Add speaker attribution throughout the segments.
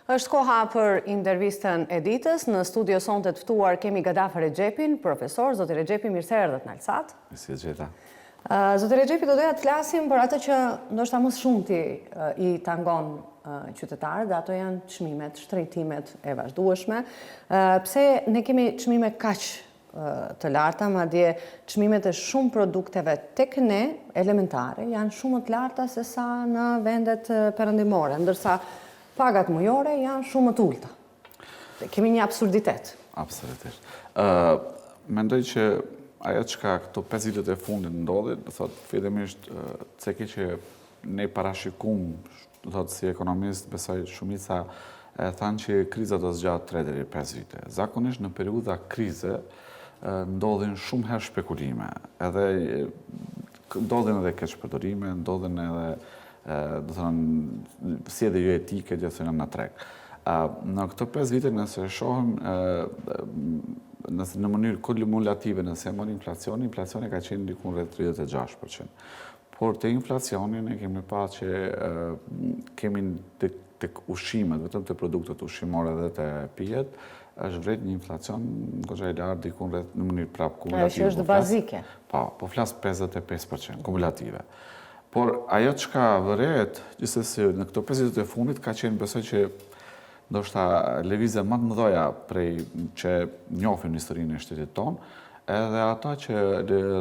Speaker 1: Është koha për intervistën e ditës. Në studio sonte të ftuar kemi Gadafe Rexhepin, profesor. Zoti Rexhepi, mirë se erdhët në Alsat.
Speaker 2: Si gjeta.
Speaker 1: Zoti Rexhepi, do doja të flasim për atë që ndoshta më shumti i tangon qytetarët, dhe ato janë çmimet, shtrejtimet e vazhdueshme. Pse ne kemi çmime kaq të larta, madje çmimet e shumë produkteve tek ne elementare janë shumë më të larta se sa në vendet perëndimore, ndërsa pagat mujore janë shumë më të ulta. Kemi një absurditet.
Speaker 2: Absolutisht. Mendoj që ajo çka këto 5 vitet e fundit ndodhi, do thotë fillimisht ceki që ne parashikum, do thotë si ekonomist, besoj shumica thanë që kriza do zgjatë 3 deri 5 vite. Zakonisht në periudha krize ndodhin shumë herë spekulime, ndodhin edhe keqpërdorime, ndodhin edhe do thënë si edhe jo etike gjithë në treg. Në këto 5 vite nëse shohim në mënyrë kumulative nëse e marrim inflacioni ka qenë diku rreth 36%. Por te inflacioni ne kemi pasur që kemi tek ushqimet, vetëm te produktet ushqimore dhe te pijet, është vret një inflacion goxha i lartë diku rreth në mënyrë prap kumulative.
Speaker 1: Ajo është bazike.
Speaker 2: Po flas 55% kumulative. Por ajo çka vëret, gjithsesi në këto 5 vite të fundit ka qenë besoj që ndoshta lëvizje më të mëdha prej që njohim historinë e shtetit tonë, edhe ata që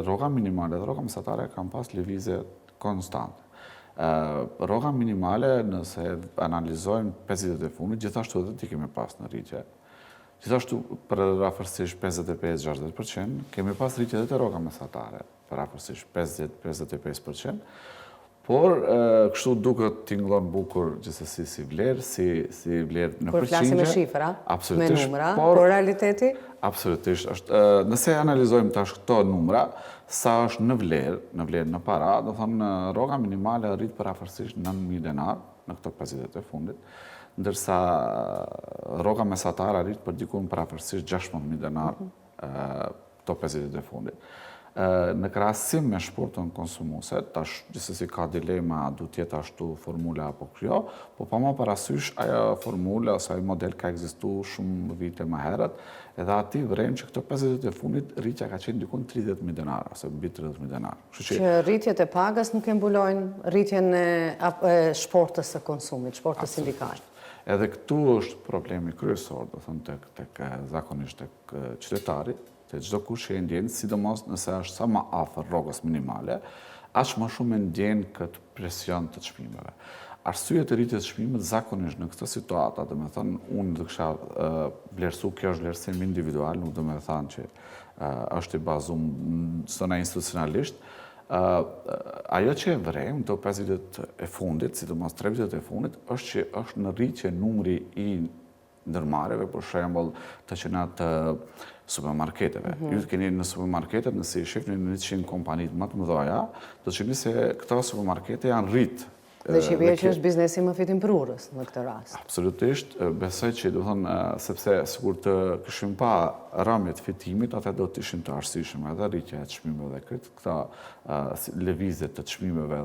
Speaker 2: rroga minimale dhe rroga mesatare kanë pas lëvizje konstante. Rroga minimale, nëse analizojmë 5 vitet e fundit, gjithashtu edhe ti kemi pas në rritje. Gjithashtu për rafërsisht 55-60%, kemi pas rritje edhe te rroga mesatare, për rafërsisht 50-55%. Por kështu duket tingëllon bukur gjithsesi si vlerë, si vlerë në përqindje.
Speaker 1: Kur flasim me shifra, me numra, por realiteti?
Speaker 2: Absolutisht. Nëse analizojmë tash këto numra, sa është në vlerë në para, do thonë rroga minimale rrit për afërsisht 9.000 denar në këto 5 vitet e fundit, ndërsa rroga mesatare rrit për diku për afërsisht 16.000 denar këto 5 vitet e fundit. Në krahasim me shportën konsumuese, tash gjithsesi ka dilema, duhet të jetë ashtu formula apo kjo, po pa më parasysh ajo formula ose ai model ka ekzistuar shumë vite më herët, edhe aty vrem që këto 5 vjet e fundit rritja ka qenë diku 30.000 denar ose mbi 30.000 denar.
Speaker 1: Kështu që rritjet e pagës nuk e mbulojnë rritjen e shportës së konsumit, shportës sindikal.
Speaker 2: Edhe këtu është problemi kryesor, do thënë tek zakonisht tek qytetari, se çdo kush që e ndjen, sidomos nëse është sa më afër rrogës minimale, aq më shumë e ndjen këtë presion të çmimeve. Arsyeja e rritjes së çmimeve zakonisht në këtë situatë, do të thonë unë do kisha vlerësuar, kjo është vlerësim individual, nuk do të thonë që është i bazuar sona institucionalisht. Ajo që e vrem këto 5 vitet e fundit, sidomos 3 vitet e fundit, është që është në rritje numri i ndërmarrjeve, për shembull të qenat të supermarketeve. Ju të keni në supermarketet, nëse i shihni në 100 kompanitë më të mëdha, do të shihni se këto supermarkete janë rrit.
Speaker 1: Dhe shqipëria që është biznesi më fitimprurës në këtë rast.
Speaker 2: Absolutisht, besoj që do thonë sepse sikur të kishim pa rrëmje të fitimit, atë do të ishin të arsyeshme edhe rritja e çmimeve dhe këta lëvizje të çmimeve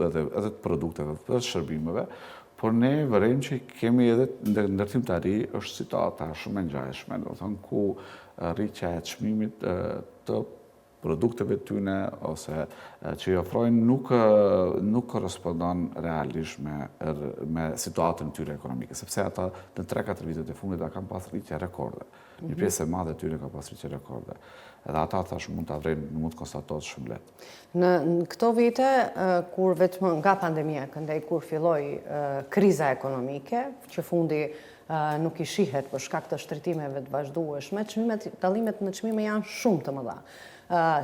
Speaker 2: edhe të produkteve dhe të shërbimeve. Por ne vërejmë që kemi edhe ndërtimtari është situata shumë e ngjashme, do thonë ku rritja e çmimit të produkteve tyne ose që i ofrojnë nuk korrespondon realisht me situatën tyre ekonomike, sepse ata në 3-4 vitet e fundit kanë pas rritje rekorde. Një pjesë e madhe e tyre ka pas rritje rekorde. Edhe ata thash mund ta vrejnë, nuk mund të konstatohet shumë lehtë.
Speaker 1: Në këto vite, kur vetëm nga pandemia, këndej kur filloi kriza ekonomike, që fundi nuk i shihet për shkak të shtritimeve të vazhdueshme, dallimet në çmime janë shumë të mëdha.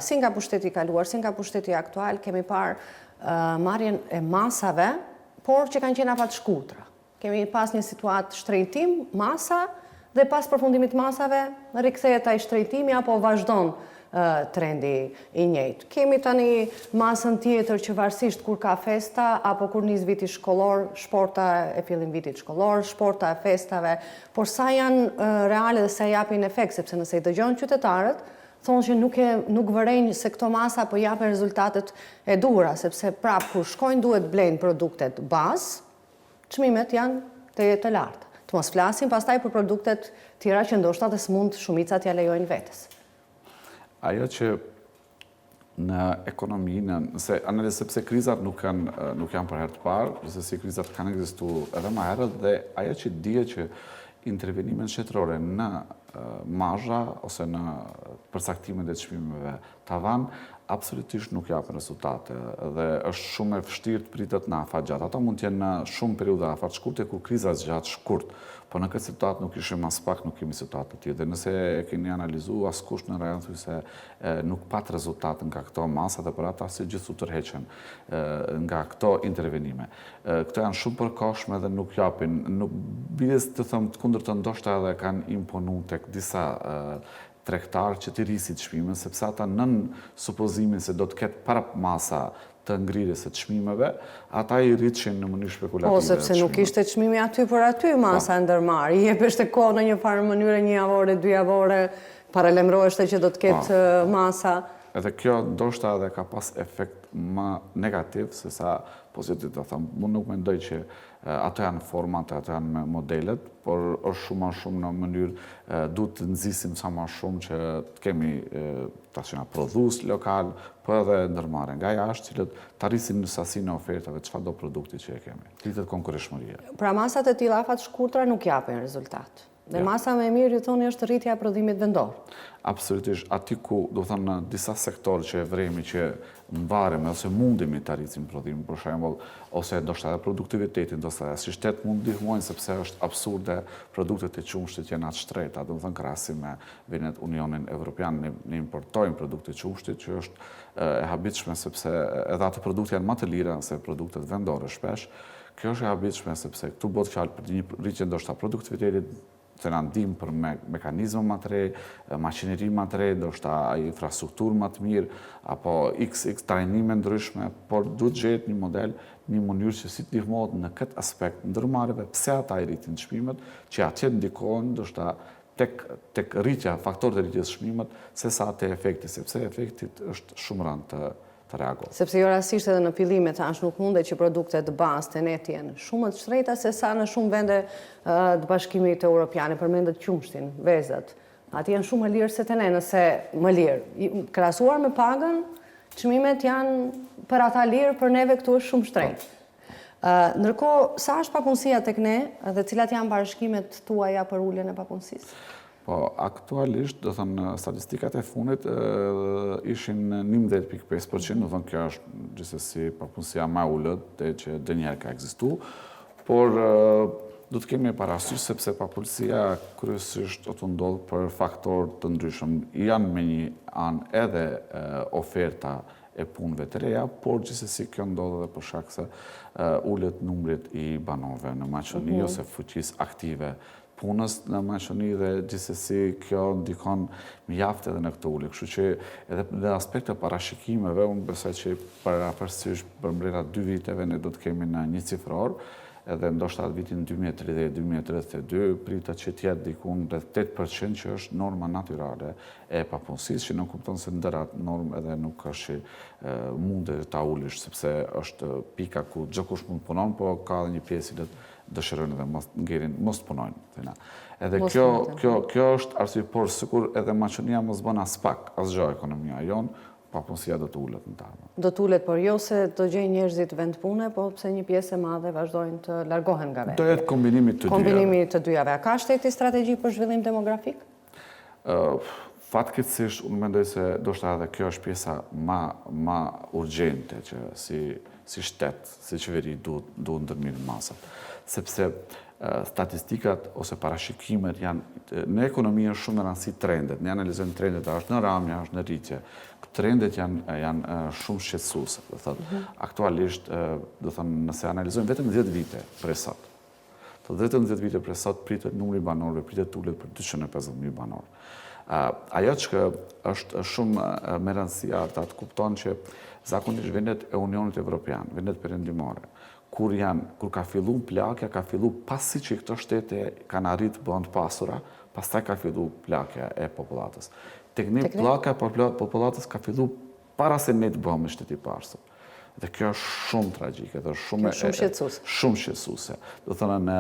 Speaker 1: Si nga pushteti i kaluar, si nga pushteti aktual, kemi parë marrjen e masave, por që kanë qenë afat shkurtra. Kemi pas një situatë shtrejtim, masa, dhe pas përfundimit masave, rikthehet ai shtrejtimi apo vazhdon trendi i njëjtë. Kemi tani masën tjetër që varësisht kur ka festa apo kur nis viti shkollor, shporta e fillim vitit shkollor, shporta e festave, por sa janë reale dhe sa japin efekt, sepse nëse i dëgjon qytetarët, thonë që nuk vërejnë se këto masa po japin rezultatet e duhura, sepse prap kur shkojnë duhet blejnë produktet bazë, çmimet janë të larta. Të mos flasim pastaj për produktet tjera që ndoshta dhe s'mund shumicat ja lejojnë vetes.
Speaker 2: Ajo që në ekonominë, sepse krizat nuk janë për herë të parë, gjithsesi krizat kanë ekzistuar edhe më herët dhe ajo që dihet që intervenimet shtetërore në marzha ose në përcaktimet e çmimeve tavan absolutisht nuk japin rezultate dhe është shumë e vështirë të pritet në afat gjatë. Ato mund të jenë në shumë periudha afat shkurte kur kriza zgjat shkurt, por në këtë situatë nuk ishim as pak nuk kemi situatë të tillë. Dhe nëse e keni analizuar askush në rajon thuaj se nuk pat rezultate nga këto masa dhe për ata se gjithu tërheqen nga këto intervenime. Këto janë shumë përkohshme dhe nuk japin, nuk biles të them të kundërta ndoshta edhe kanë imponuar tek disa tregtarë që të rrisin çmimin, sepse ata nën supozimin se do të ketë para masa të ngrirjes së çmimeve, ata i rritin në mënyrë spekulative.
Speaker 1: Sepse nuk ishte çmimi aty për aty masa ndërmarrë. I jepesh të kohë në një farë mënyrë, 1 javore, 2 javore, paralemroheshte që do të ketë masa.
Speaker 2: Edhe kjo ndoshta edhe ka pas efekt më negativ se sa pozitiv, do them. Unë nuk mendoj që ato janë format, ato janë modelet, por është shumë më shumë në mënyrë duhet të nxisim sa më shumë që të kemi tash na prodhues lokal, po edhe ndërmarrje nga jashtë, cilët të arrisin në sasinë e ofertave çfarëdo produkti që e kemi. Rritet konkurrenshmëria.
Speaker 1: Pra masat e tilla afat shkurtra nuk japin rezultat. Dhe masa më e mirë, ju thoni, është rritja e prodhimit vendor.
Speaker 2: Absolutisht, aty ku, do thënë, në disa sektorë që e vremi që mbaremi ose mundemi të arrisim prodhimin, për shembull, ose ndoshta edhe produktivitetin, ndoshta edhe si shtet mund ndihmojnë sepse është absurde produktet e qumshtit janë atë shtreta, do të thënë krahasim me vendet Unionin Evropian, ne importojmë produkte qumshtit që është e habitshme sepse edhe ato produkte janë më të lira se produktet vendore shpesh. Kjo është e habitshme sepse këtu bëhet fjalë për një rritje ndoshta produktivitetit, të na ndihmë për mekanizma më të re, maqineri më të re, ndoshta infrastrukturë më të mirë, apo x trajnime ndryshme, por duhet gjehet një model, një mënyrë që si të ndihmohet në këtë aspekt ndërmarrjeve, pse ata i rritin çmimet, që atje ndikojnë ndoshta tek rritja, faktorët e rritjes çmimet, sesa te efekti, sepse efekti është shumë rënd të reagohet.
Speaker 1: Sepse jo rastisht edhe në fillime thash nuk mundet që produktet bazë të ne të jenë shumë të shtrejta se sa në shumë vende të Bashkimit Evropian, përmendet qumshtin, vezët. Ati janë shumë më lirë se të ne, nëse më lirë. Krahasuar me pagën, çmimet janë për ata lirë, për neve këtu është shumë shtrejt. Ndërkohë, sa është papunësia tek ne dhe cilat janë parashkimet tuaja për uljen e papunësisë?
Speaker 2: Po, aktualisht, do thënë, statistikat e fundit ishin 11.5%, do thënë kjo është gjithsesi papunësia më e ulët dhe që dënjëherë ka ekzistuar, por do të kemi parasysh sepse papunësia kryesisht do të ndodh për faktorë të ndryshëm. Janë me një anë edhe oferta e punëve të reja, por gjithsesi kjo ndodh edhe për shkak se ulet numrit i banorëve në maqoni ose fuqisë aktive punës në maqoni dhe gjithsesi kjo ndikon mjaft edhe në këtë ulje. Kështu që edhe në aspekt të parashikimeve, unë besoj që parasysh për brenda 2 viteve ne do të kemi në një cifror, edhe ndoshta atë vitin 2030-2032 pritet që të jetë diku rreth 8% që është norma natyrale e papunësisë, që nuk kupton se ndër atë normë edhe nuk është mundet ta ulish, sepse është pika ku çdo kush mund punon, po ka edhe një pjesë që dëshirojnë edhe mos punojnë. Edhe kjo është arsye, por sikur edhe maqonia mos bën as pak, asgjë ekonomia jon, papunësia do të ulet në tarme.
Speaker 1: Do të ulet, por jo se të gjejnë njerëzit vend pune, po pse një pjesë e madhe vazhdojnë të largohen nga vendi.
Speaker 2: Do jetë kombinimi të dyjave.
Speaker 1: Kombinimi të dyjave. A ka shteti strategji për zhvillim demografik?
Speaker 2: Fatkeqësisht, unë mendoj se ndoshta edhe kjo është pjesa më urgjente që si shtet, si qeveri duhet ndërmirë masat. Sepse statistikat ose parashikimet janë në ekonomi është shumë në rëndësi trendet. Ne analizojmë trendet, a është në ramje, a është në rritje. Trendet janë shumë shqetësuese. Do thotë, aktualisht, do thënë, nëse analizojmë vetëm 10 vite prej sot. Vetëm 10 vite prej sot pritet numri i banorëve, pritet të ulet për 250.000 banorë. Ajo që është shumë me rëndësi ata të kupton që zakonisht vendet e Unionit Evropian, vendet perëndimore, kur ka filluar plakja, ka filluar pasi që këto shtete kanë arritur të bëhen të pasura, pastaj ka filluar plakja e popullatës. Tek ne plakja e popullatës ka filluar para se ne të bëhemi shtet i pasur. Dhe kjo është shumë tragjike, dhe
Speaker 1: shumë shqetësuese.
Speaker 2: Shumë shqetësuese. Do thënë,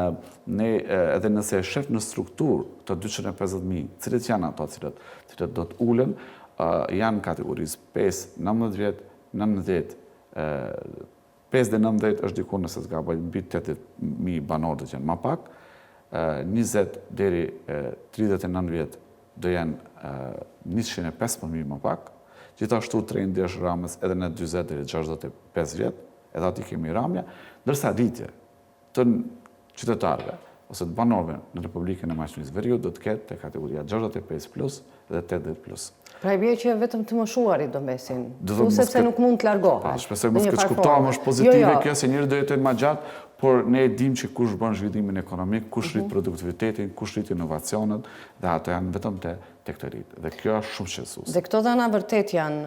Speaker 2: ne edhe nëse e shef në strukturë të 250.000, cilët janë ato cilët do të ulen, janë kategorisë 5, 19 vjet, 19, 5 dhe 19 është diku nëse s'gaboj mbi 80.000 banorë do të jenë më pak, 20 deri 39 vjet do janë 115.000 më pak. Gjithashtu trendi është ramës edhe në 20 deri 65 vjet, edhe aty kemi ramja, ndërsa rritje të qytetarëve ose të banorëve në Republikën e Maqedonisë Veriut do të ketë te kategoria 65+ dhe 80+.
Speaker 1: Pra i bie që vetëm të moshuarit do mbesin, sepse nuk mund të largohen.
Speaker 2: Shpresoj mos këtë kuptohem është pozitive kjo, se njëri do jetë më gjatë, por ne e dim që kush bën zhvillimin ekonomik, kush rrit produktivitetin, kush rrit inovacionet, dhe ato janë vetëm te këtë rrit. Dhe kjo është shumë shqetësuese.
Speaker 1: Dhe këto dhëna vërtet janë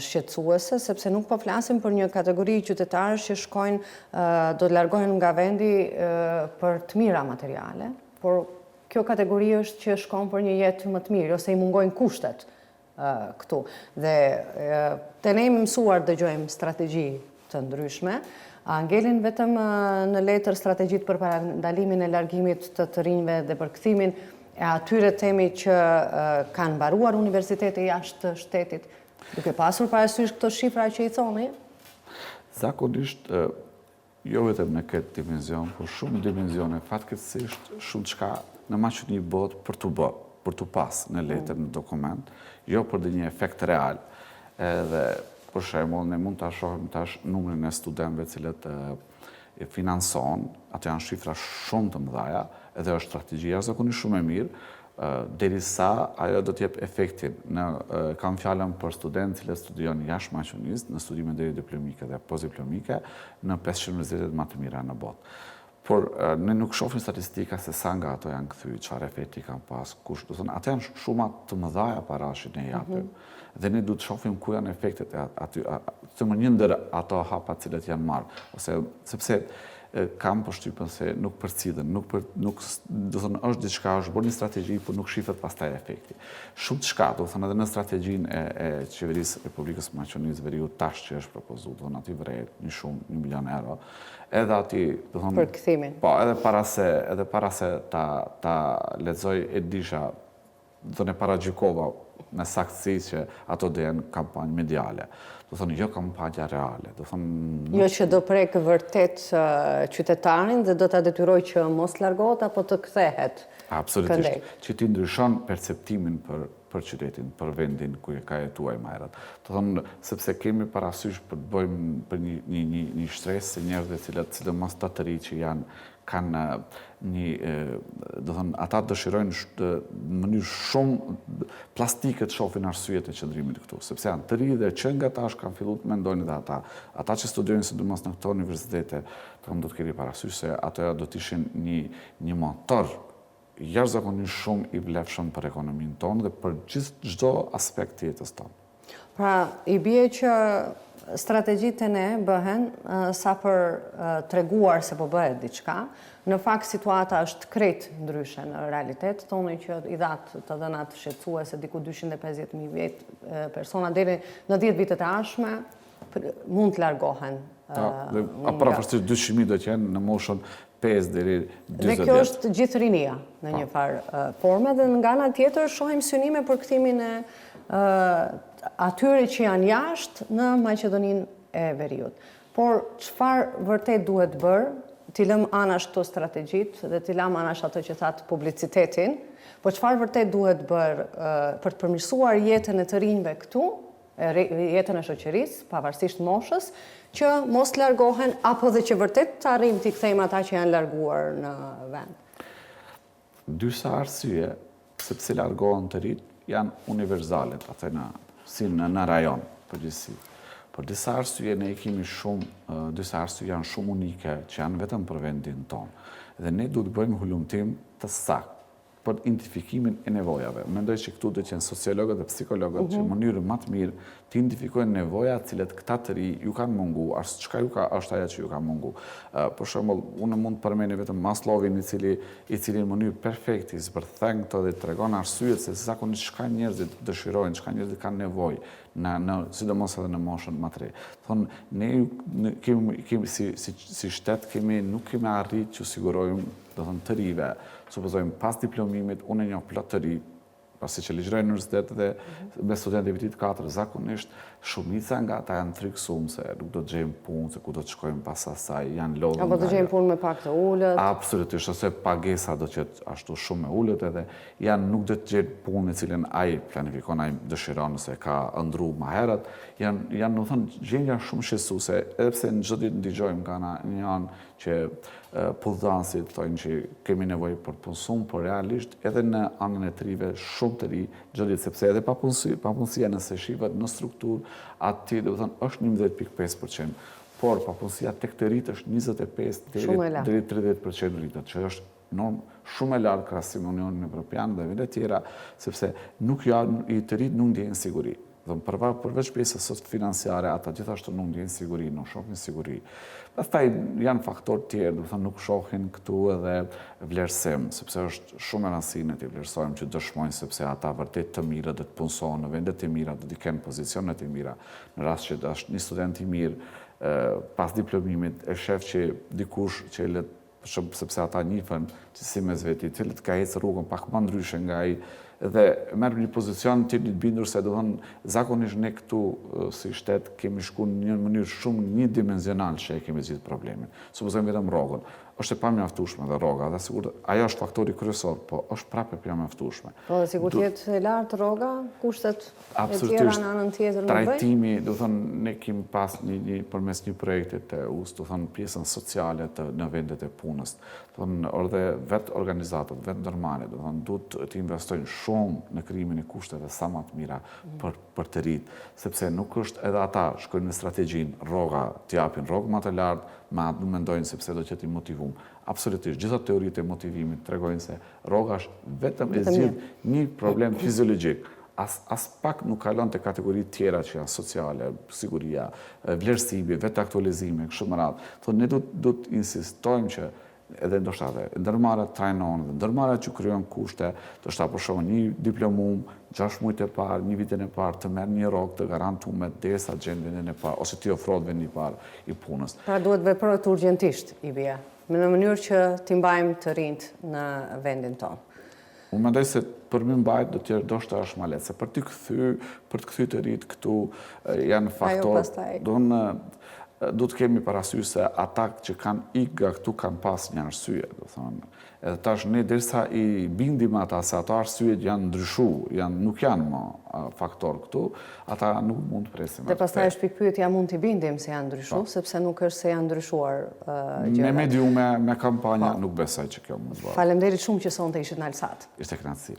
Speaker 1: shqetësuese, sepse nuk po flasim për një kategori qytetarësh që shkojnë, do të largohen nga vendi për të mira materiale, por kjo kategori është që shkon për një jetë më të mirë, ose i mungojnë kushtet këtu. Dhe të ne jemi mësuar dëgjojmë strategji të ndryshme, ngelin vetëm në letër strategjit për parandalimin e largimit të rinjve dhe për kthimin e atyre temi që kanë mbaruar universitete jashtë shtetit, duke pasur parasysh këto shifra që i thoni?
Speaker 2: Zakonisht, jo vetëm në këtë dimenzion, por shumë dimenzione, fatkeqësisht shumë çka në Maqedoni bëhet për të bërë, për të pas në letër, në dokument, jo për dhe një efekt real. Edhe, për shembull, ne mund ta shohim tash numrin e studentëve cilët e finanson, ato janë shifra shumë të mëdha, edhe është strategjia zakonisht shumë e mirë, derisa ajo do të jep efektin. Kam fjalën për studentë cilët studiojnë jashtë Maqedonisë, në studime deri diplomike dhe postdiplomike, në 500 universitetet më të mira në botë. Por ne nuk shohim statistika se sa nga ato janë kthyer, çfarë efekti kanë pas, kush, do thonë, ato janë shumë të mëdha parashin e japim. Dhe ne duhet të shohim ku janë efektet aty, të më një ndër ato hapa cilët janë marrë, ose sepse kam përshtypjen se nuk përcillen, nuk do thonë është diçka, është bërë një strategji, por nuk shifet pastaj efekti. Shumë çka, do thonë edhe në strategjinë e qeverisë Republikës Maqedonisë Veriut tash që është propozuar, do thonë aty vret një shumë, 1 milion euro. Edhe aty, do thonë,
Speaker 1: për kthimin.
Speaker 2: Po, edhe para se ta lexoj e disha, do ne paragjykova me saktësi që ato do janë kampanje mediale. Do thonë jo kampanja reale, do thonë
Speaker 1: jo që do prek vërtet qytetarin dhe do ta detyroj që mos largohet apo të kthehet.
Speaker 2: Absolutisht, që ti ndryshon perceptimin për qytetin, për vendin ku e ka jetuar më herët. Do thonë sepse kemi parasysh për të bëjmë për një stres se njerëzve cilët sidomos të ri që kanë do thonë ata dëshirojnë në mënyrë shumë plastike të shohin arsyet e qëndrimit këtu, sepse janë të ri dhe që nga tash kanë filluar të mendojnë dhe ata që studiojnë sidomos në këto universitete, do të keni parasysh se ato do të ishin një motor jashtëzakonisht shumë i vlefshëm për ekonominë tonë dhe për çdo aspekt të jetës tonë.
Speaker 1: Pra, i bie që strategjitë e ne bëhen sa për treguar se po bëhet diçka. Në fakt situata është krejt ndryshe në realitet, thoni që i dhatë të dhënat shqetësuese diku 250.000 persona deri në 10 vitet e ardhshme mund të largohen.
Speaker 2: Parafërsisht 200.000 do të jenë në moshën 5 deri 20 vjet.
Speaker 1: Dhe kjo është gjithë rinia në një farë forme dhe nga ana tjetër shohim synime për kthimin e atyre që janë jashtë në Maqedoninë e Veriut. Por çfarë vërtet duhet bërë? T'i lëm anash këto strategjit dhe t'i lëm anash ato që thatë publicitetin, por çfarë vërtet duhet bërë për të përmirësuar jetën e të rinjve këtu, jetën e shoqërisë, pavarësisht moshës, që mos largohen apo dhe që vërtet të arrijmë t'i kthejmë ata që janë larguar në vend?
Speaker 2: Disa arsye, sepse largohen të rinj, janë universale, si në rajon përgjithësi. Por disa arsye ne kemi shumë, disa arsye janë shumë unike që janë vetëm për vendin tonë. Dhe ne duhet bëjmë hulumtim të saktë për identifikimin e nevojave. Mendoj që këtu do të qenë sociologët dhe psikologët që në mënyrë më të mirë të identifikojnë nevojat cilet këta të ri ju kanë mungu, çka është ajo që ju ka mungu. Për shembull, unë mund të përmendj vetëm Maslowin i cili në mënyrë perfekte i zbërthën këto dhe tregon arsyet se zakonisht çka njerëzit dëshirojnë, çka njerëzit kanë nevojë, sidomos edhe në moshën më të re. Thonë, ne kemi si shtet nuk kemi arritur që sigurojmë, do thonë, të rive. Supozojmë pas diplomimit, unë e njoh plot të ri, pasi që ligjëroj në universitet dhe me studentë e vitit 4, zakonisht shumica nga ata janë friksuar se nuk do të gjejmë punë, se ku do të shkojmë pas asaj, janë lodhur.
Speaker 1: Apo të gjejmë punë me pak të ulët.
Speaker 2: Absolutisht, ose pagesa do të jetë ashtu shumë me ulët edhe nuk do të gjejmë punë në cilën ai planifikon, ai dëshiron se ka ëndru më herët. Janë do thënë gjendja shumë shqetësuese, edhe pse në çdo ditë ndigjojmë nga një anë që pulldanësit thonë që kemi nevojë për punësum, por realisht edhe në anën e trive shumë të ri, çdo ditë, sepse edhe papunësia nëse shihet në strukturë, aty do të thonë është 11.5%, por papunësia tek të rit është 25 deri 30% rritët, që është normë shumë e lartë krahasim me Unionin Evropian dhe vende tjera, sepse i të rit nuk ndjejnë siguri. Përveç pjesës sot financiare, ata gjithashtu nuk ndjejnë siguri, nuk shohin siguri. Pastaj janë faktorë tjerë, do të thonë nuk shohin këtu edhe vlerësim, sepse është shumë e rëndësishme të vlerësojmë që dëshmojnë sepse ata vërtet të mirë do të punësojnë në vende të mira, do të kenë pozicione të mira. Në rast që është një student i mirë pas diplomimit e shef që dikush që sepse ata njihen që si mes veti, cilët ka ecë rrugën pak më ndryshe nga ai dhe merr një pozicion të bindur se do thonë zakonisht ne këtu si shtet kemi shkuar në një mënyrë shumë një-dimensional që e kemi zgjidhur problemin. Supozojmë vetëm rrogën. Është e pamjaftueshme dhe rroga, dhe sigurt ajo është faktori kryesor, po është prapë e pamjaftueshme.
Speaker 1: Po dhe sigurt jetë e lartë rroga, kushtet e tjera në anën tjetër nuk bëjnë.
Speaker 2: Trajtimi, do thonë ne kemi pas përmes një projekti të US, do thonë pjesën sociale në vendet e punës. Do thonë edhe vetë organizatat, vetë ndërmarrjet, do thonë duhet të investojnë shumë në krijimin e kushteve sa më të mira për të rit, sepse nuk është edhe ata shkojnë në strategjinë rroga të japin rrogë më të lartë, ma nuk mendojnë sepse do të jetë i motivuar. Absolutisht, gjitha teoritë e motivimit tregojnë se rroga është vetëm e zgjidh një problem fiziologjik. As pak nuk kalon te kategoritë tjera që janë sociale, siguria, vlerësimi, vetë aktualizimi, kështu me radhë. Thonë ne do të insistojmë që edhe ndoshta ndërmarrjet trajnohen dhe ndërmarrjet që krijojnë kushte, ndoshta për shkak një diplomum 6 muajt e parë, një vitin e parë të merr një rrogë të garantuar derisa gjen vendin e parë ose ti ofrohet vendi i parë i punës.
Speaker 1: Pra duhet veprohet urgjentisht i bie, në mënyrë që t'i mbajmë të rinjt në vendin tonë.
Speaker 2: Unë mendoj se për mi mbajt do t'jerë ndoshta është ma lehtë, se për të kthy të rit këtu janë faktorë, do të kemi parasysh se ata që kanë ikë nga këtu kanë pas një arsye, do thonë. Edhe tash ne derisa i bindim ata se ato arsyet janë ndryshuar, nuk janë më faktor këtu, ata nuk mund të presim.
Speaker 1: Dhe pastaj është pikpyetja mund t'i bindim se janë ndryshuar, sepse nuk është se janë ndryshuar gjërat.
Speaker 2: Me mediume, me kampanja, nuk besoj që kjo mund të bëhet.
Speaker 1: Faleminderit shumë që sonte ishit në Alsat.
Speaker 2: Ishte kënaqësi.